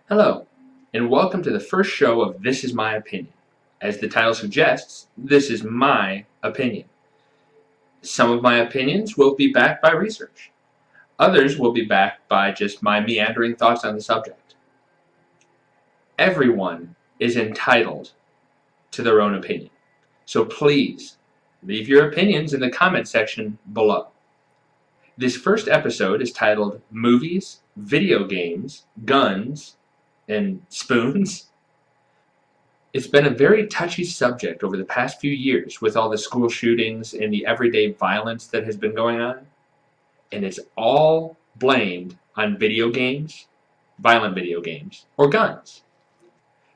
Hello, and welcome to the first show of This Is My Opinion. As the title suggests, this is my opinion. Some of my opinions will be backed by research. Others will be backed by just my meandering thoughts on the subject. Everyone is entitled to their own opinion, so please leave your opinions in the comment section below. This first episode is titled Movies, Video Games, Guns, and Spoons. It's been a very touchy subject over the past few years with all the school shootings and the everyday violence that has been going on, and it's all blamed on video games, violent video games, or guns.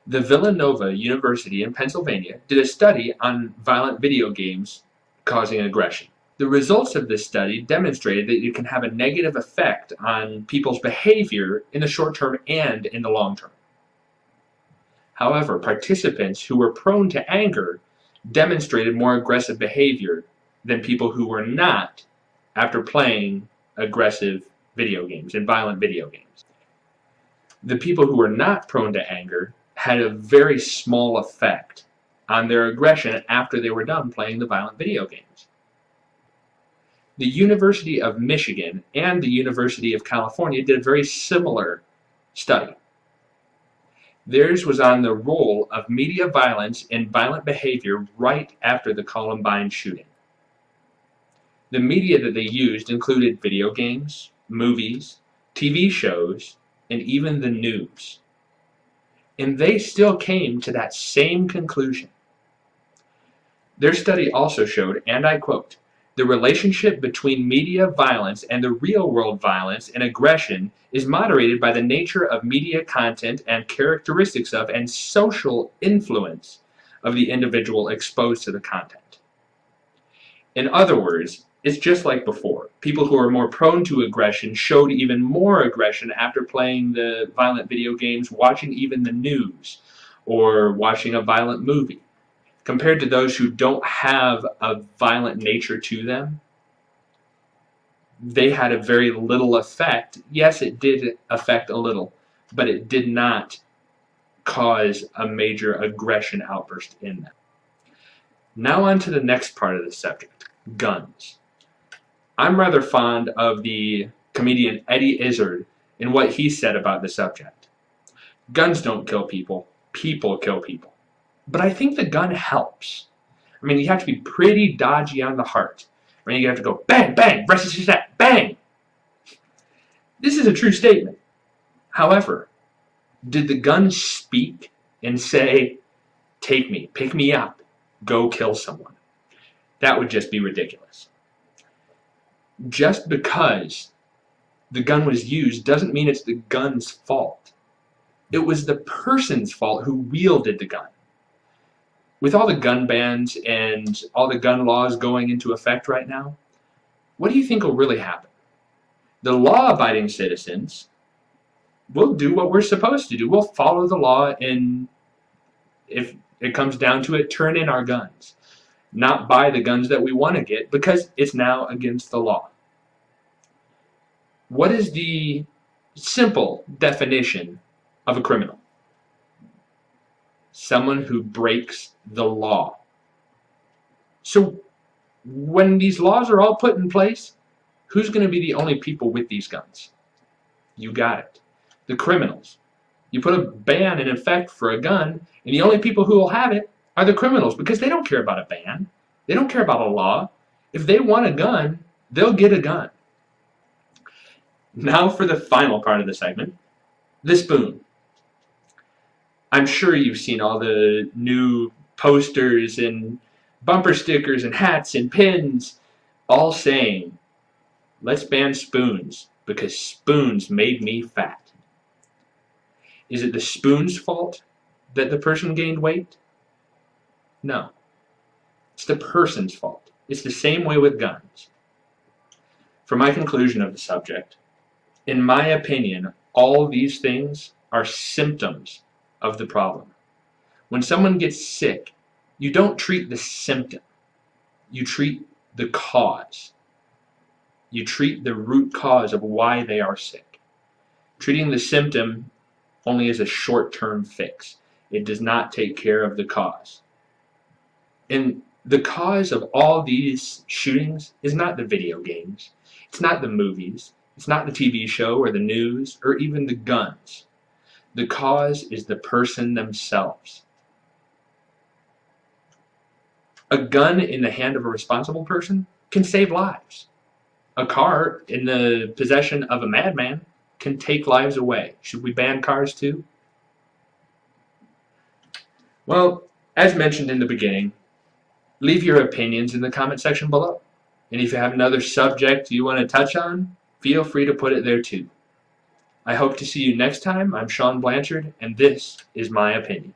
The Villanova University in Pennsylvania did a study on violent video games causing aggression. The results of this study demonstrated that it can have a negative effect on people's behavior in the short term and in the long term. However, participants who were prone to anger demonstrated more aggressive behavior than people who were not after playing aggressive video games and violent video games. The people who were not prone to anger had a very small effect on their aggression after they were done playing the violent video games. The University of Michigan and the University of California did a very similar study. Theirs was on the role of media violence and violent behavior right after the Columbine shooting. The media that they used included video games, movies, TV shows, and even the news. And they still came to that same conclusion. Their study also showed, and I quote, "The relationship between media violence and the real-world violence and aggression is moderated by the nature of media content and characteristics of and social influence of the individual exposed to the content." In other words, it's just like before. People who are more prone to aggression showed even more aggression after playing the violent video games, watching even the news, or watching a violent movie, compared to those who don't have a violent nature to them. They had a very little effect. Yes, it did affect a little, but it did not cause a major aggression outburst in them. Now on to the next part of the subject, guns. I'm rather fond of the comedian Eddie Izzard and what he said about the subject. Guns don't kill people, people kill people. But I think the gun helps. I mean, you have to be pretty dodgy on the heart. I mean, you have to go bang, bang, versus that, bang. This is a true statement. However, did the gun speak and say, "Take me, pick me up, go kill someone"? That would just be ridiculous. Just because the gun was used doesn't mean it's the gun's fault. It was the person's fault who wielded the gun. With all the gun bans and all the gun laws going into effect right now, what do you think will really happen? The law-abiding citizens will do what we're supposed to do. We'll follow the law, and if it comes down to it, turn in our guns. Not buy the guns that we want to get because it's now against the law. What is the simple definition of a criminal? Someone who breaks the law. So when these laws are all put in place, who's going to be the only people with these guns? You got it. The criminals. You put a ban in effect for a gun, and the only people who will have it are the criminals because they don't care about a ban. They don't care about a law. If they want a gun, they'll get a gun. Now for the final part of the segment, the spoon. I'm sure you've seen all the new posters and bumper stickers and hats and pins all saying, "Let's ban spoons because spoons made me fat." Is it the spoon's fault that the person gained weight? No. It's the person's fault. It's the same way with guns. For my conclusion of the subject, in my opinion, all these things are symptoms of the problem. When someone gets sick, you don't treat the symptom. You treat the cause. You treat the root cause of why they are sick. Treating the symptom only as a short-term fix. It does not take care of the cause. And the cause of all these shootings is not the video games. It's not the movies. It's not the TV show or the news or even the guns. The cause is the person themselves. A gun in the hand of a responsible person can save lives. A car in the possession of a madman can take lives away. Should we ban cars too? Well, as mentioned in the beginning, leave your opinions in the comment section below. And if you have another subject you want to touch on, feel free to put it there too. I hope to see you next time. I'm Sean Blanchard, and this is my opinion.